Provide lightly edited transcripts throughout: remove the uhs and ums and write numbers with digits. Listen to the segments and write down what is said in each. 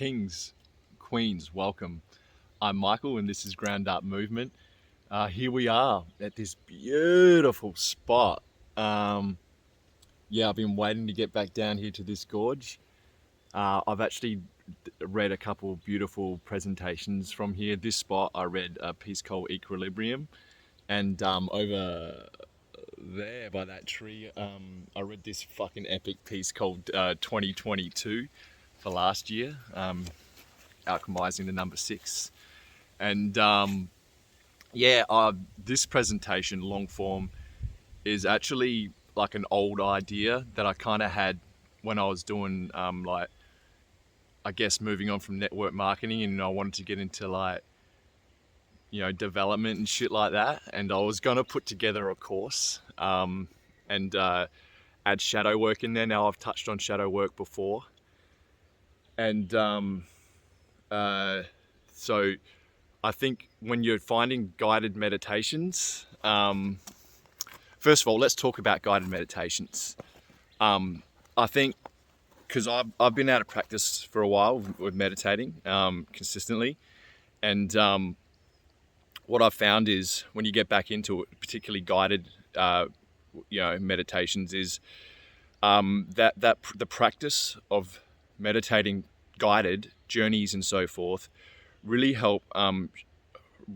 Kings, Queens, welcome. I'm Michael and this is Ground Up Movement. Here we are at this beautiful spot. I've been waiting to get back down here to this gorge. I've actually read a couple of beautiful presentations from here. This spot, I read a piece called Equilibrium, and over there by that tree, I read this fucking epic piece called 2022 for last year, alchemizing the number 6. And this presentation, long form, is actually like an old idea that I kind of had when I was doing moving on from network marketing, and I wanted to get into development and shit like that. And I was gonna put together a course and add shadow work in there. Now I've touched on shadow work before, and so I think when you're finding guided meditations, first of all, let's talk about guided meditations. I think because I've been out of practice for a while with meditating consistently, and what I've found is when you get back into it, particularly guided meditations, is that the practice of meditating guided journeys and so forth really help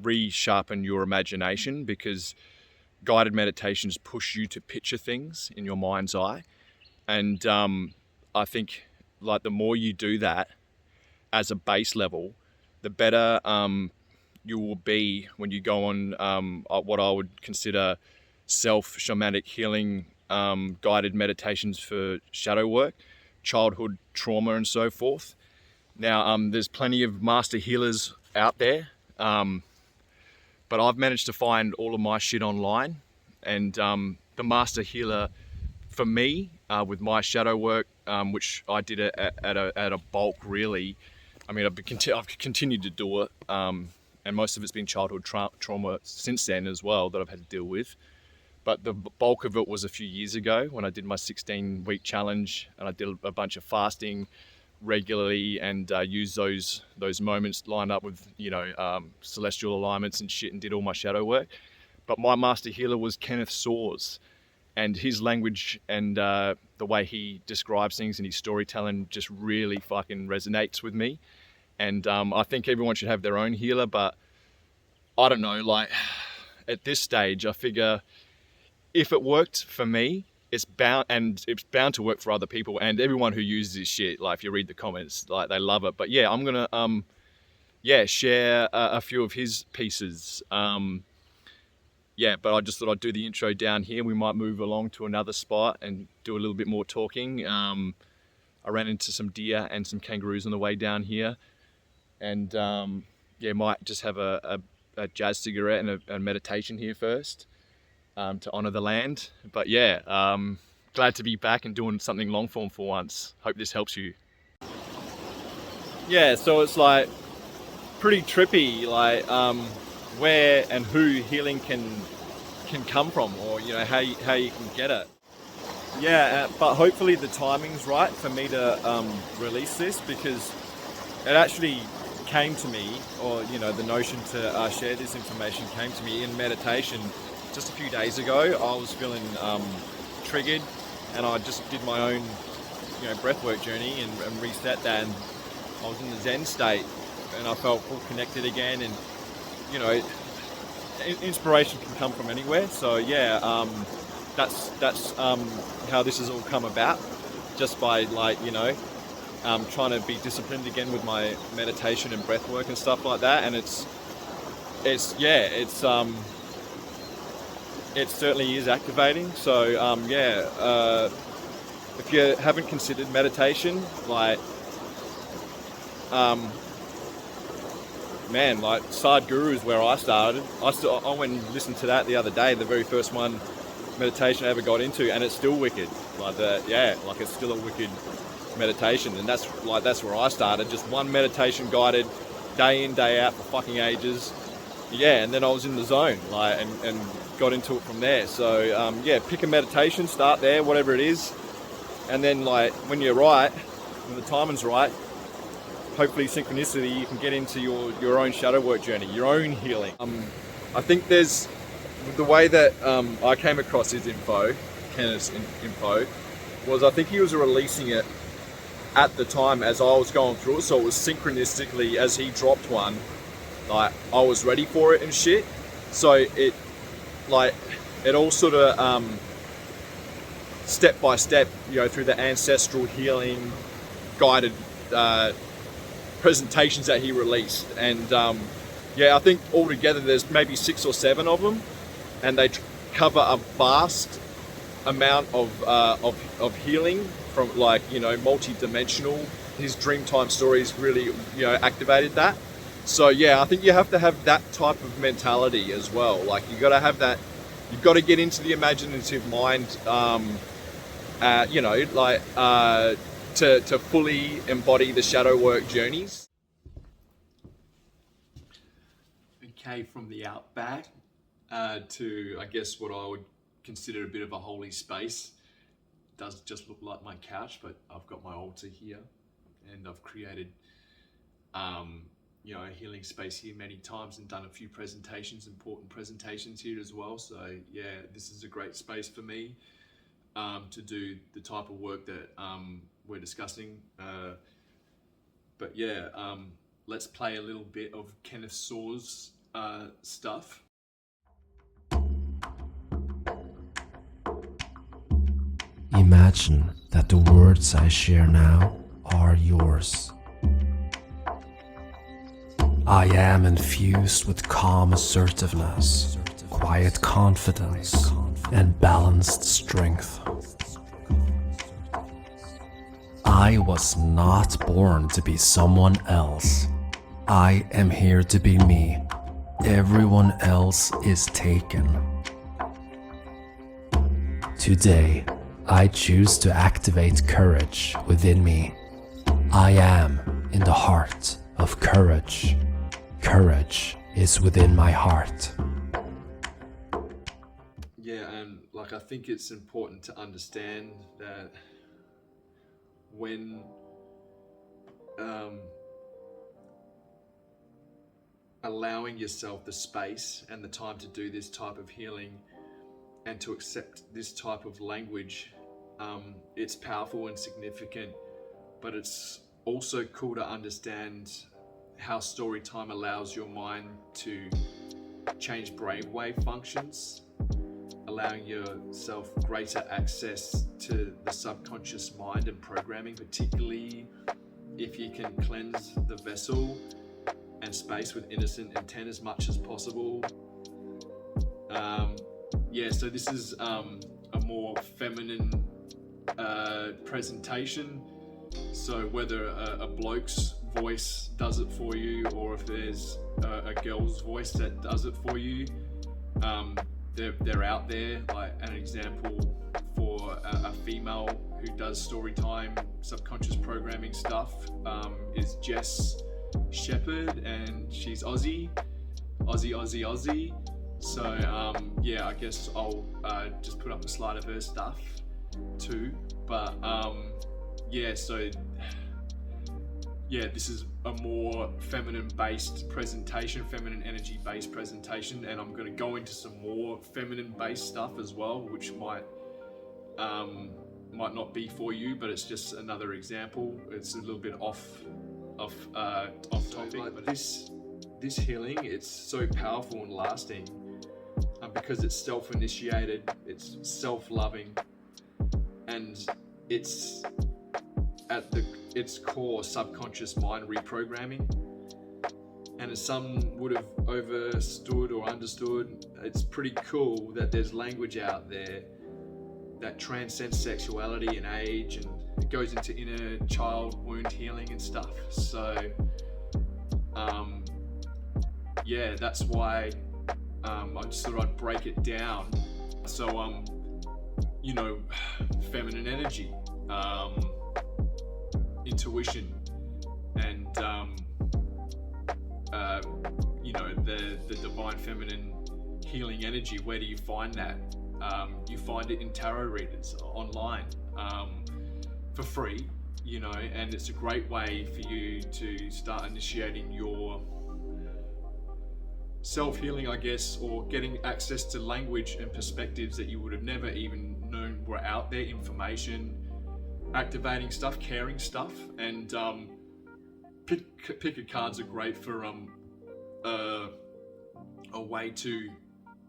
resharpen your imagination, because guided meditations push you to picture things in your mind's eye. And I think the more you do that as a base level, the better you will be when you go on what I would consider self-shamanic healing guided meditations for shadow work, childhood trauma and so forth. Now, there's plenty of master healers out there, but I've managed to find all of my shit online, and the master healer for me with my shadow work, which I did at a bulk really. I mean, I've continued to do it, and most of it's been childhood trauma since then as well that I've had to deal with. But the bulk of it was a few years ago when I did my 16-week challenge, and I did a bunch of fasting regularly, and used those moments lined up with celestial alignments and shit, and did all my shadow work. But my master healer was Kennith Soares, and his language and the way he describes things and his storytelling just really fucking resonates with me. And I think everyone should have their own healer, but I don't know, at this stage I figure if it worked for me, it's bound to work for other people, and everyone who uses this shit, if you read the comments, they love it. But yeah, I'm gonna share a few of his pieces. But I just thought I'd do the intro down here. We might move along to another spot and do a little bit more talking. I ran into some deer and some kangaroos on the way down here, and might just have a jazz cigarette and a meditation here first. To honor the land. But glad to be back and doing something long form for once. Hope this helps you. So it's pretty trippy, where and who healing can come from, or how you can get it. But hopefully the timing's right for me to release this, because it actually came to me, or the notion to share this information came to me in meditation. Just a few days ago, I was feeling triggered, and I just did my own, breathwork journey and reset that. And I was in the Zen state, and I felt full connected again. And inspiration can come from anywhere. So that's how this has all come about, just by trying to be disciplined again with my meditation and breathwork and stuff like that. And it certainly is activating. So if you haven't considered meditation, Sadhguru is where I started. I went and listened to that the other day, the very first meditation I ever got into, and it's still wicked. It's still a wicked meditation, and that's where I started. Just one meditation guided, day in, day out for fucking ages. And then I was in the zone, and got into it from there. So pick a meditation, start there, whatever it is, and then when you're right, when the timing's right, hopefully synchronicity, you can get into your own shadow work journey, your own healing. I think there's the way that I came across his info, Kennith's info, was I think he was releasing it at the time as I was going through it, so it was synchronistically as he dropped one, like I was ready for it and shit. So it all sort of step by step, you know, through the ancestral healing guided presentations that he released, and yeah, I think altogether there's maybe 6 or 7 of them, and they cover a vast amount of healing from, like, you know, multi-dimensional. His Dreamtime stories really, you know, activated that. So yeah, I think you have to have that type of mentality as well. Like, you got to have that. You've got to get into the imaginative mind, you know, like to fully embody the shadow work journeys. Okay, from the outback to, I guess, what I would consider a bit of a holy space. It does just look like my couch, but I've got my altar here, and I've created you know, a healing space here many times and done a few presentations, important presentations here as well. So yeah, this is a great space for me to do the type of work that we're discussing. But yeah, let's play a little bit of Kennith Soares stuff. Imagine that the words I share now are yours. I am infused with calm assertiveness, quiet confidence, and balanced strength. I was not born to be someone else. I am here to be me. Everyone else is taken. Today, I choose to activate courage within me. I am in the heart of courage. Courage is within my heart. Yeah, and like, I think it's important to understand that when allowing yourself the space and the time to do this type of healing and to accept this type of language, it's powerful and significant, but it's also cool to understand how story time allows your mind to change brainwave functions, allowing yourself greater access to the subconscious mind and programming, particularly if you can cleanse the vessel and space with innocent intent as much as possible. Yeah, so this is a more feminine presentation. So whether a bloke's voice does it for you, or if there's a girl's voice that does it for you, they're out there. Like, an example for a female who does story time subconscious programming stuff is Jess Sheppard, and she's Aussie. So yeah, I guess I'll just put up a slide of her stuff too. But yeah, so yeah, this is a more feminine based presentation, feminine energy based presentation, and I'm going to go into some more feminine based stuff as well, which might not be for you, but it's just another example. It's a little bit off topic, but this healing, it's so powerful and lasting because it's self-initiated, it's self-loving, and it's at its core subconscious mind reprogramming. And as some would have overstood or understood, it's pretty cool that there's language out there that transcends sexuality and age, and it goes into inner child wound healing and stuff. So yeah, that's why I just thought I'd break it down. So you know, feminine energy, intuition, and you know, the divine feminine healing energy. Where do you find that? You find it in tarot readers online for free. you know, and it's a great way for you to start initiating your self-healing, I guess, or getting access to language and perspectives that you would have never even known were out there, information, activating stuff, caring stuff. And pick a cards are great for a way to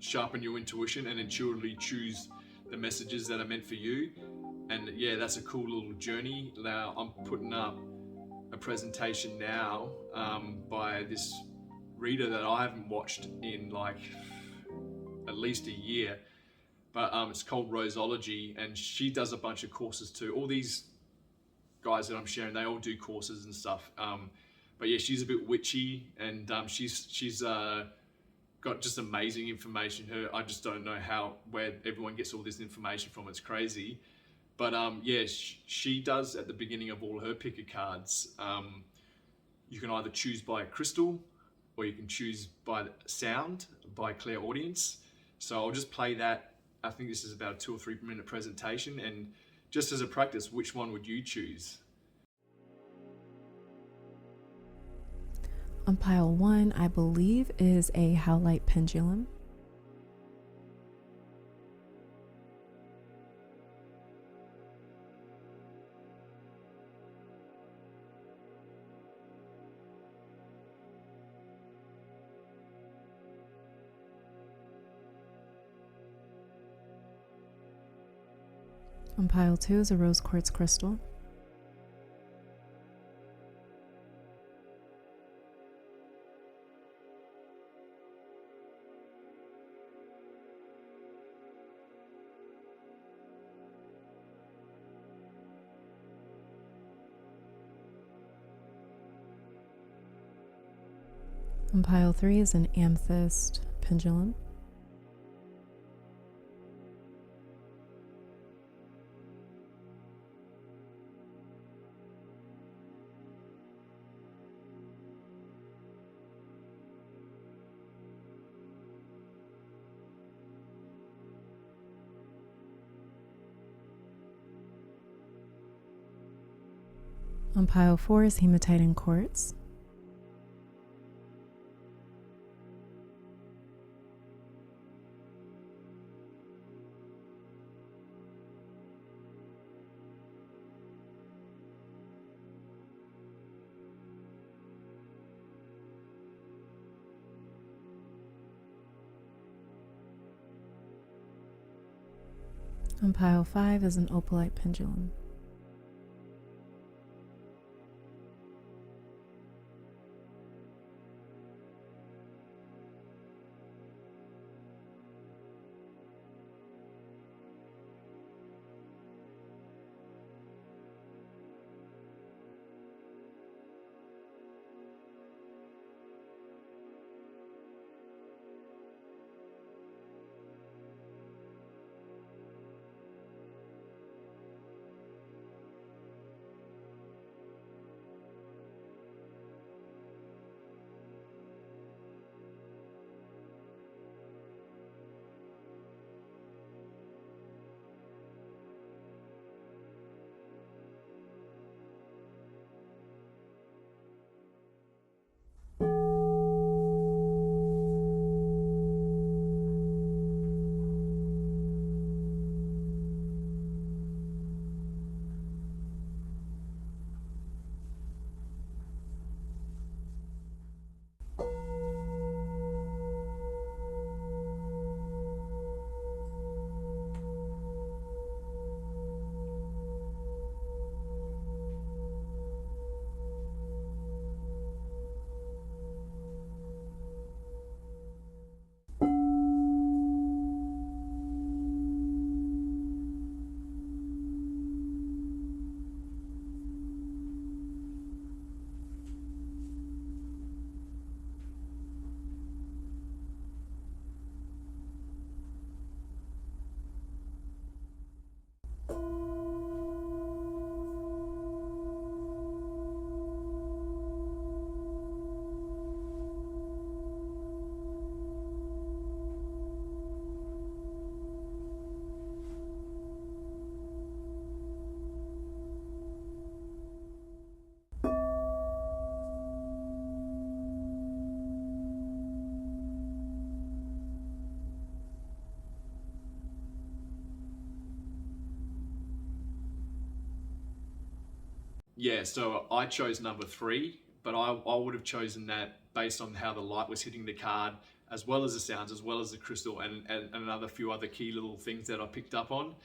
sharpen your intuition and intuitively choose the messages that are meant for you. And yeah, that's a cool little journey. Now I'm putting up a presentation now by this reader that I haven't watched in like at least a year, but it's called ROSEOLOGY, and she does a bunch of courses too. All these guys that I'm sharing, they all do courses and stuff. But yeah, she's a bit witchy, and she's got just amazing information. I just don't know where everyone gets all this information from. It's crazy. But yeah, she does at the beginning of all her picker cards. You can either choose by a crystal, or you can choose by sound, by clairaudience. So I'll just play that. I think this is about a 2 or 3 minute presentation, and just as a practice, which one would you choose? On pile 1, I believe, is a howlite pendulum. On pile 2 is a rose quartz crystal. On pile 3 is an amethyst pendulum. On pile 4 is hematite and quartz. On pile 5 is an opalite pendulum. Yeah, so I chose number 3, but I would have chosen that based on how the light was hitting the card, as well as the sounds, as well as the crystal, and another few other key little things that I picked up on.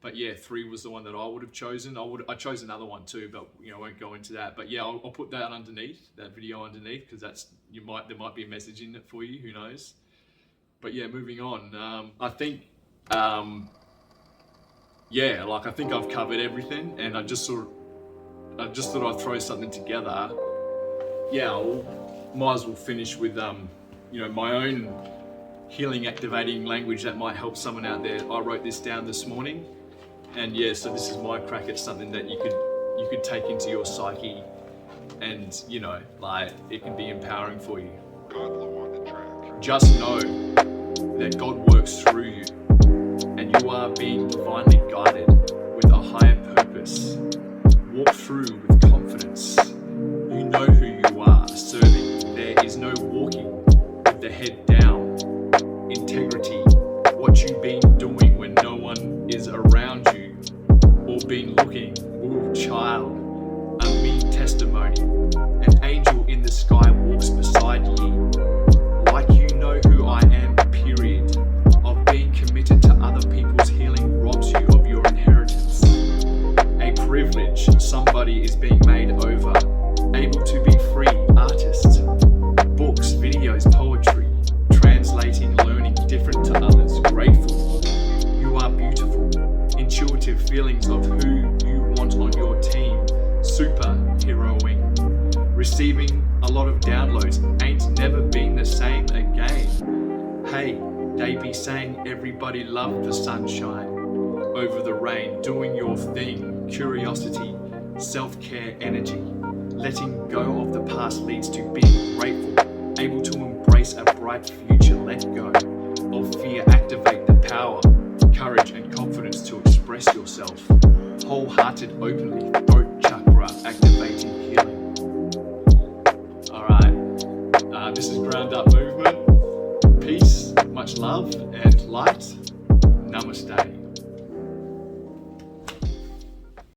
But yeah, 3 was the one that I would have chosen. I chose another one too, but I won't go into that. But yeah, I'll put that underneath, that video underneath, because there might be a message in it for you. Who knows? But yeah, moving on. I think I think I've covered everything, and I just thought I'd throw something together. Yeah, might as well finish with my own healing activating language that might help someone out there. I wrote this down this morning, and yeah, so this is my crack at something that you could take into your psyche, and it can be empowering for you. Just know that God works through you, and you are being divinely guided with a higher purpose. Walk through with confidence. You know who you are serving. There is no walking with the head down. Integrity. What you've been doing when no one is around you, or been looking. Ooh, child. A mean testimony. An angel in the sky walks beside you. Like you know who I am, period. Of being committed to other people's healing robs you of your inheritance. A privilege, somebody is being made over. Able to be free, artist. Books, videos, poetry. Translating, learning, different to others. Grateful. You are beautiful. Intuitive feelings of who you want on your team. Superheroing. Receiving a lot of downloads. Ain't never been the same again. Hey, they be saying everybody love the sunshine over the rain. Doing your thing. Curiosity. Self-care energy. Letting go of the past leads to being grateful. Able to embrace a bright future. Let go of fear. Activate the power, courage and confidence to express yourself. Wholehearted openly. Throat chakra activating healing. Alright, this is Ground Up Movement. Peace, much love and light.